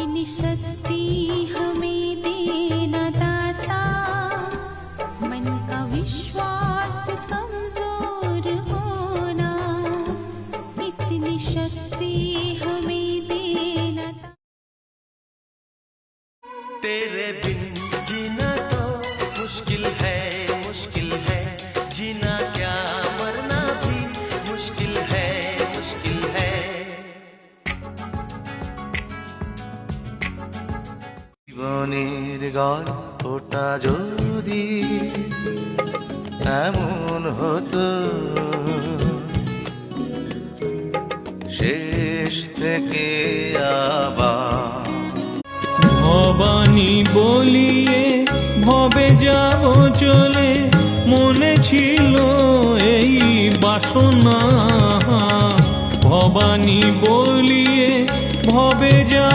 इतनी शक्ति हमें देना दाता, मन का विश्वास कमजोर होना, इतनी शक्ति हमें देना। तेरे बिन जीना तो मुश्किल है जीना क्या मरना भी मुश्किल है জীবনের গল্পটা যদি এমন হতো, শেষ থেকে আবার ভবানী বলিয়ে ভবে যাব চলে, মনে ছিল এই বাসনা। ভবানী বলিয়ে ভবে যাব